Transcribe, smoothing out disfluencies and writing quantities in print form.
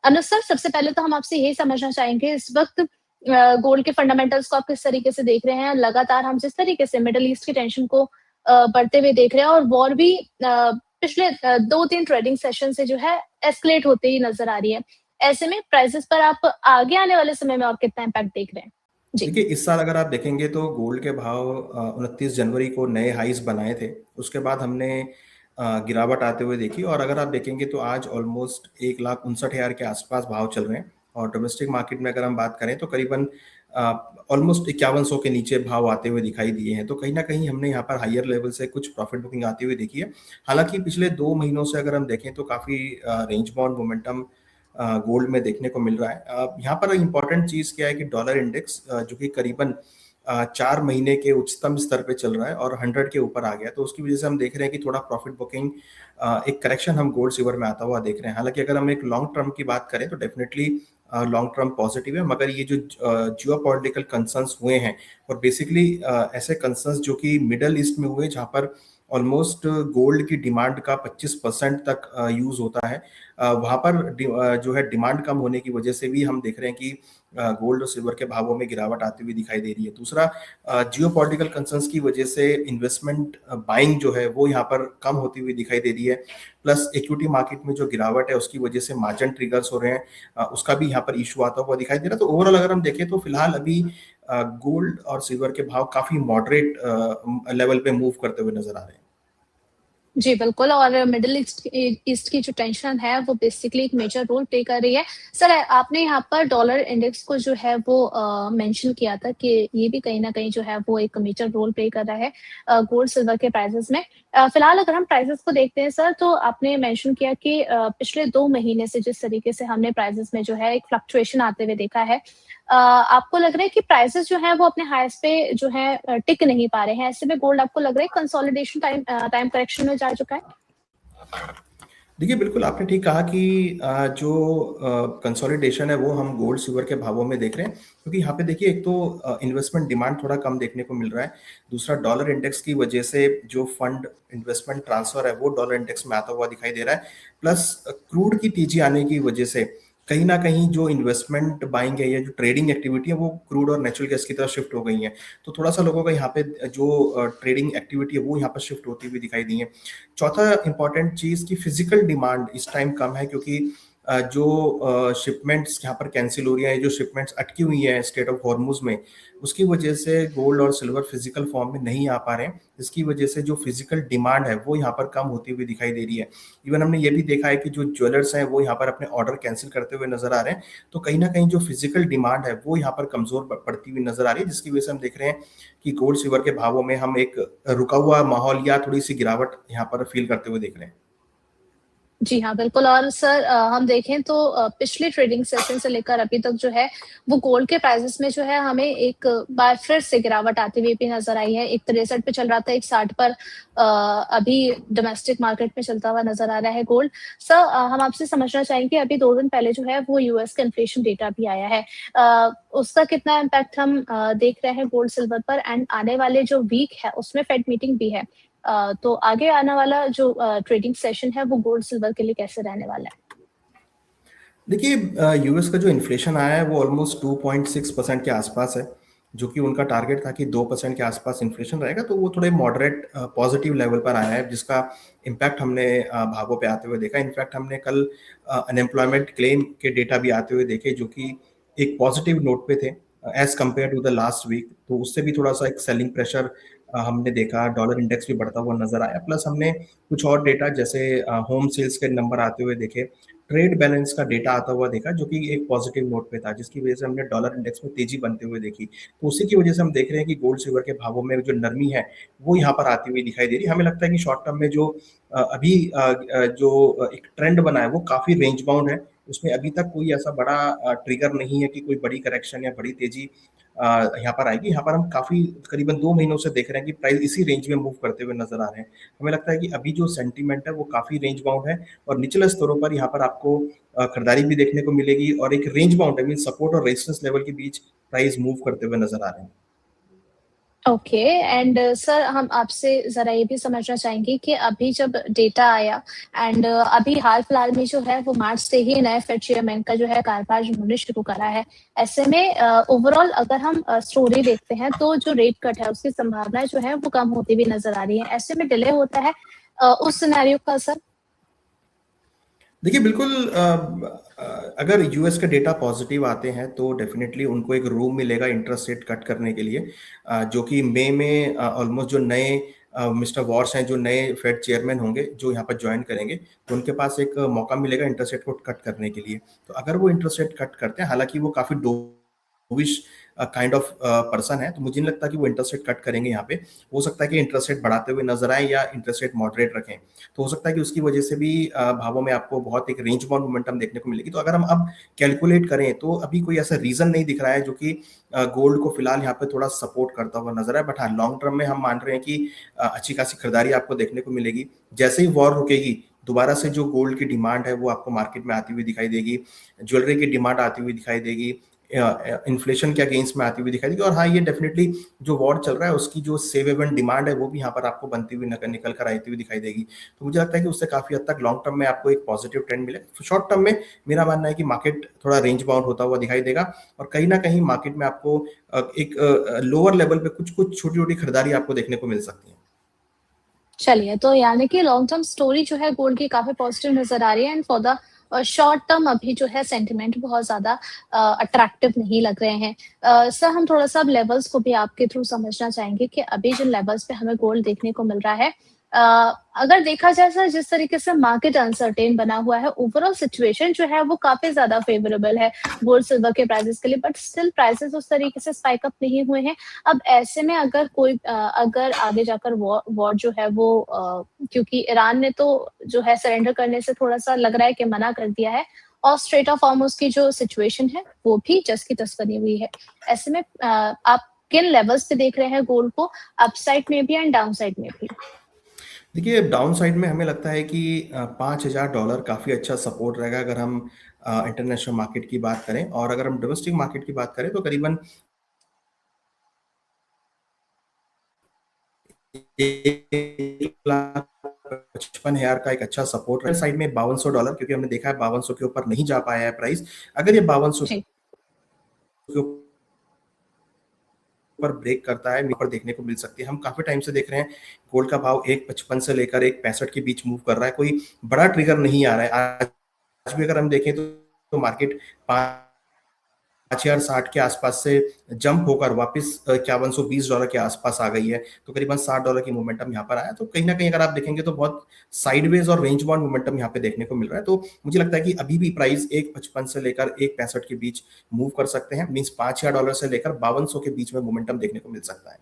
अनुज sir, सबसे पहले तो हम आपसे यही समझना चाहेंगे इस वक़्त गोल्ड के फंडामेंटल्स को आप किस तरीके से देख रहे हैं? लगातार हम जिस तरीके से मिडल ईस्ट की टेंशन को बढ़ते हुए देख रहे हैं और वॉर भी पिछले 2-3 ट्रेडिंग सेशन से जो है एस्केलेट होते ही नज़र आ रही है। ऐसे में प्राइसेस पर आप आगे आने वाले समय में और कितना इम्पैक्ट देख रहे हैं? जी। देखिए, इस साल अगर आप देखेंगे तो गोल्ड के भाव 29 जनवरी को नए हाईज बनाए थे। उसके बाद हमने गिरावट आते हुए देखी और अगर आप देखेंगे तो आज ऑलमोस्ट 1,59,000 के आसपास भाव चल रहे हैं और डोमेस्टिक मार्केट में अगर हम बात करें तो करीबन ऑलमोस्ट 5100 के नीचे भाव आते हुए दिखाई दिए हैं। तो कहीं ना कहीं हमने यहाँ पर हायर लेवल से कुछ प्रॉफिट बुकिंग आती हुई देखी है। हालांकि पिछले 2 महीनों से अगर हम देखें तो काफ़ी रेंज बाउंड मोमेंटम गोल्ड में देखने को मिल रहा है। यहाँ पर इंपॉर्टेंट चीज़ क्या है कि डॉलर इंडेक्स जो कि करीबन 4 महीने के उच्चतम स्तर पे चल रहा है और 100 के ऊपर आ गया, तो उसकी वजह से हम देख रहे हैं कि थोड़ा प्रॉफिट बुकिंग, एक करेक्शन हम गोल्ड सिल्वर में आता हुआ देख रहे हैं। हालांकि अगर हम एक लॉन्ग टर्म की बात करें तो डेफिनेटली लॉन्ग टर्म पॉजिटिव है, मगर ये जो जियो पॉलिटिकल कंसर्न्स हुए हैं और बेसिकली ऐसे कंसर्न्स जो कि मिडल ईस्ट में हुए जहाँ पर ऑलमोस्ट गोल्ड की डिमांड का 25% तक यूज होता है, वहाँ पर जो है डिमांड कम होने की वजह से भी हम देख रहे हैं कि गोल्ड और सिल्वर के भावों में गिरावट आती हुई दिखाई दे रही है। दूसरा, जियो पॉलिटिकल कंसर्न्स की वजह से इन्वेस्टमेंट बाइंग जो है वो यहाँ पर कम होती हुई दिखाई दे रही है। प्लस इक्विटी मार्केट में जो गिरावट है उसकी वजह से मार्जिन ट्रिगर्स हो रहे हैं, उसका भी यहाँ पर इशू आता हुआ दिखाई दे रहा है। तो ओवरऑल अगर हम देखें तो फिलहाल अभी गोल्ड और सिल्वर के भाव काफी मॉडरेट लेवल पे मूव करते हुए नजर आ रहे हैं। जी, बिल्कुल। और मिडल ईस्ट की जो टेंशन है वो बेसिकली एक मेजर रोल प्ले कर रही है। सर, आपने यहाँ पर डॉलर इंडेक्स को जो है वो मेंशन किया था कि ये भी कहीं न कहीं जो है वो एक मेजर रोल प्ले कर रहा है गोल्ड सिल्वर के प्राइसेस में। फिलहाल अगर हम प्राइसेस को देखते हैं सर, तो आपने मेंशन किया कि पिछले 2 महीने से जिस तरीके से हमने प्राइसेस में जो है एक फ्लक्चुएशन आते हुए देखा है, आपको लग रहा है कि प्राइसेस जो हैं वो अपने हाईएस्ट पे जो है टिक नहीं पा रहे हैं? ऐसे में गोल्ड आपको लग रहा है कंसोलिडेशन टाइम करेक्शन में जा चुका है? देखिए, बिल्कुल आपने ठीक कहा कि जो कंसोलिडेशन है वो हम गोल्ड सिल्वर के भावों में देख रहे हैं, क्योंकि यहाँ पे देखिए एक तो इन्वेस्टमेंट डिमांड थोड़ा कम देखने को मिल रहा है। दूसरा, डॉलर इंडेक्स की वजह से जो फंड इन्वेस्टमेंट ट्रांसफर है वो डॉलर इंडेक्स में आता हुआ दिखाई दे रहा है। प्लस क्रूड की तेजी आने की वजह से कहीं ना कहीं जो इन्वेस्टमेंट बाइंग है या जो ट्रेडिंग एक्टिविटी है वो क्रूड और नेचुरल गैस की तरफ शिफ्ट हो गई है। तो थोड़ा सा लोगों का यहाँ पे जो ट्रेडिंग एक्टिविटी है वो यहाँ पर शिफ्ट होती हुई दिखाई दी है। चौथा इंपॉर्टेंट चीज की फिजिकल डिमांड इस टाइम कम है, क्योंकि जो शिपमेंट्स यहाँ पर कैंसिल हो रही है, जो शिपमेंट्स अटकी हुई हैं स्टेट ऑफ हॉर्मुज में, उसकी वजह से गोल्ड और सिल्वर फिजिकल फॉर्म में नहीं आ पा रहे हैं, जिसकी वजह से जो फिजिकल डिमांड है वो यहाँ पर कम होती हुई दिखाई दे रही है। इवन हमने ये भी देखा है कि जो ज्वेलर्स हैं वो यहाँ पर अपने ऑर्डर कैंसिल करते हुए नजर आ रहे हैं। तो कहीं ना कहीं जो फिजिकल डिमांड है वो यहाँ पर कमजोर पड़ती हुई नजर आ रही है, जिसकी वजह से हम देख रहे हैं कि गोल्ड सिल्वर के भावों में हम एक रुका हुआ माहौल या थोड़ी सी गिरावट यहाँ पर फील करते हुए देख रहे हैं। जी हाँ, बिल्कुल। और सर, हम देखें तो पिछले ट्रेडिंग सेशन से लेकर अभी तक जो है वो गोल्ड के प्राइसेस में जो है हमें एक बार फिर से गिरावट आती हुई भी नजर आई है। एक 63 पे चल रहा था, एक 60 पर अभी डोमेस्टिक मार्केट में चलता हुआ नजर आ रहा है गोल्ड। सर, हम आपसे समझना चाहेंगे, अभी 2 दिन पहले जो है वो यूएस का इन्फ्लेशन डेटा भी आया है। उसका कितना इम्पैक्ट हम देख रहे हैं गोल्ड सिल्वर पर, एंड आने वाले जो वीक है उसमें फेड मीटिंग भी है। तो आगे आने वाला जो ट्रेडिंग सेशन है वो गोल्ड सिल्वर के लिए कैसे रहने वाला है? देखिए, यूएस का जो इन्फ्लेशन आया है वो ऑलमोस्ट 2.6% के आसपास है, जो कि उनका टारगेट था कि 2% के आसपास इन्फ्लेशन रहेगा। तो वो थोड़े मॉडरेट पॉजिटिव लेवल पर आया है, जिसका इम्पैक्ट हमने भावों पे आते हुए देखा। इनफैक्ट हमने कल अनएम्प्लॉयमेंट क्लेम के डेटा भी आते हुए देखे, जो कि एक पॉजिटिव नोट पे थे as compared to the last week. तो उससे भी थोड़ा सा एक सेलिंग प्रेशर हमने देखा। डॉलर इंडेक्स भी बढ़ता हुआ नजर आया। प्लस हमने कुछ और डेटा जैसे होम सेल्स के नंबर आते हुए देखे, ट्रेड बैलेंस का डेटा आता हुआ देखा, जो कि एक पॉजिटिव नोट पे था, जिसकी वजह से हमने डॉलर इंडेक्स में तेजी बनते हुए देखी। तो उसी की वजह से हम देख रहे हैं कि गोल्ड सिल्वर के भावों में जो नरमी है वो यहाँ पर आती हुई दिखाई दे रही है। हमें लगता है कि शॉर्ट टर्म में जो अभी जो एक ट्रेंड बना है वो काफी रेंज बाउंड है। उसमें अभी तक कोई ऐसा बड़ा ट्रिगर नहीं है कि कोई बड़ी करेक्शन या बड़ी तेजी यहाँ पर आएगी। यहाँ पर हम काफी करीबन 2 महीनों से देख रहे हैं कि प्राइस इसी रेंज में मूव करते हुए नजर आ रहे हैं। हमें लगता है कि अभी जो सेंटीमेंट है वो काफी रेंज बाउंड है और निचले स्तरों पर यहाँ पर आपको खरीदारी भी देखने को मिलेगी और एक रेंज बाउंड है, मीन सपोर्ट और रेजिस्टेंस लेवल के बीच प्राइस मूव करते हुए नजर आ रहे हैं। ओके एंड सर हम आपसे ज़रा ये भी समझना चाहेंगे कि अभी जब डेटा आया एंड अभी हाल-फिलहाल में जो है वो मार्च से ही नए फेड चेयरमैन का जो है कार्यभार जिन्होंने शुरू करा है। ऐसे में ओवरऑल अगर हम स्टोरी देखते हैं तो जो रेट कट है उसकी संभावनाएँ जो है वो कम होती हुई नज़र आ रही है। ऐसे में डिले होता है उस सिनेरियो का असर? देखिए बिल्कुल अगर यूएस के डेटा पॉजिटिव आते हैं तो डेफिनेटली उनको एक रूम मिलेगा इंटरेस्ट रेट कट करने के लिए, जो कि मई में ऑलमोस्ट जो नए मिस्टर वॉर्स हैं, जो नए फेड चेयरमैन होंगे जो यहाँ पर ज्वाइन करेंगे, तो उनके पास एक मौका मिलेगा इंटरेस्ट रेट को कट करने के लिए। तो अगर वो इंटरेस्ट रेट कट करते हैं, हालांकि वो काफ़ी डोविश काइंड ऑफ पर्सन है, तो मुझे नहीं लगता कि वो इंटरेस्ट रेट कट करेंगे यहाँ पे। हो सकता है कि इंटरेस्ट रेट बढ़ाते हुए नजर आए या इंटरेस्ट रेट मॉडरेट रखें, तो हो सकता है कि उसकी वजह से भी भावों में आपको बहुत एक रेंज बाउंड मोमेंटम देखने को मिलेगी। तो अगर हम अब कैलकुलेट करें तो अभी कोई ऐसा रीजन नहीं दिख रहा है जो कि गोल्ड को फिलहाल यहाँ पे थोड़ा सपोर्ट करता हुआ नजर है। बट हाँ, लॉन्ग टर्म में हम मान रहे हैं कि अच्छी खासी खरीदारी आपको देखने को मिलेगी। जैसे ही वॉर रुकेगी, दोबारा से जो गोल्ड की डिमांड है वो आपको मार्केट में आती हुई दिखाई देगी, ज्वेलरी की डिमांड आती हुई दिखाई देगी, इन्फ्लेशन के अगेंस्ट में आती हुई दिखाई देगी। और हाँ, ये डेफिनेटली जो वॉर चल रहा है उसकी जो सेवेबल डिमांड है वो भी यहाँ पर आपको बनती हुई निकल कर आती हुई दिखाई देगी। तो मुझे लगता है कि उससे काफी हद तक लॉन्ग टर्म में आपको एक पॉजिटिव ट्रेंड मिले। शॉर्ट टर्म में मेरा मानना है कि मार्केट थोड़ा रेंज बाउंड होता हुआ दिखाई देगा, और कहीं ना कहीं मार्केट में आपको एक लोअर लेवल पे कुछ कुछ छोटी छोटी खरीदारी आपको देखने को मिल सकती है। चलिए, तो यानी कि लॉन्ग टर्म स्टोरी जो है गोल्ड की काफ़ी पॉजिटिव नज़र आ रही है and for the short term अभी जो है सेंटिमेंट बहुत ज़्यादा अट्रैक्टिव नहीं लग रहे हैं। सर हम थोड़ा-सा अब लेवल्स को भी आपके थ्रू समझना चाहेंगे कि अभी जिन लेवल्स पे हमें गोल्ड देखने को मिल रहा है, अ, अगर देखा जाए सर जिस तरीके से मार्केट अनसर्टेन बना हुआ है, ओवरऑल सिचुएशन जो है वो काफ़ी ज़्यादा फेवरेबल है गोल्ड सिल्वर के प्राइसेज़ के लिए, बट स्टिल प्राइसेज़ उस तरीके से स्पाइक अप नहीं हुए हैं। अब ऐसे में अगर कोई अगर आगे जाकर वॉर जो है वो क्योंकि ईरान ने तो जो है सरेंडर करने से थोड़ा-सा लग रहा है कि मना कर दिया है और स्ट्रेट ऑफ हॉर्मुज़ की जो सिचुएशन है, वो भी जस की तस बनी हुई है। ऐसे में आप किन लेवल्स पे देख रहे हैं गोल्ड को, अपसाइड में भी एंड डाउनसाइड में भी? देखिए डाउन साइड में हमें लगता है कि $5,000 काफ़ी अच्छा सपोर्ट रहेगा अगर हम इंटरनेशनल मार्केट की बात करें, और अगर हम डोमेस्टिक मार्केट की बात करें तो करीबन 1,55,000 का एक अच्छा सपोर्ट है। साइड में $5,200, क्योंकि हमने देखा है 5,200 के ऊपर नहीं जा पाया है प्राइस। अगर ये 5,200 जी। के ऊपर ब्रेक करता है, ऊपर देखने को मिल सकती है। हम काफी टाइम से देख रहे हैं गोल्ड का भाव 1,55 से लेकर 1,65 के बीच मूव कर रहा है, कोई बड़ा ट्रिगर नहीं आ रहा है। आज भी अगर हम देखें तो मार्केट 5,060 के आसपास से जंप होकर वापस $5,120 के आसपास आ गई है, तो करीबन $60 की मोमेंटम यहाँ पर आया। तो कहीं ना कहीं अगर आप देखेंगे तो बहुत साइडवेज और रेंज बाउंड मोमेंटम यहाँ पे देखने को मिल रहा है। तो मुझे लगता है कि अभी भी प्राइस 1,55 से लेकर 1,65 के बीच मूव कर सकते हैं, मीन्स $5,000 से लेकर 5,200 के बीच में मोमेंटम देखने को मिल सकता है।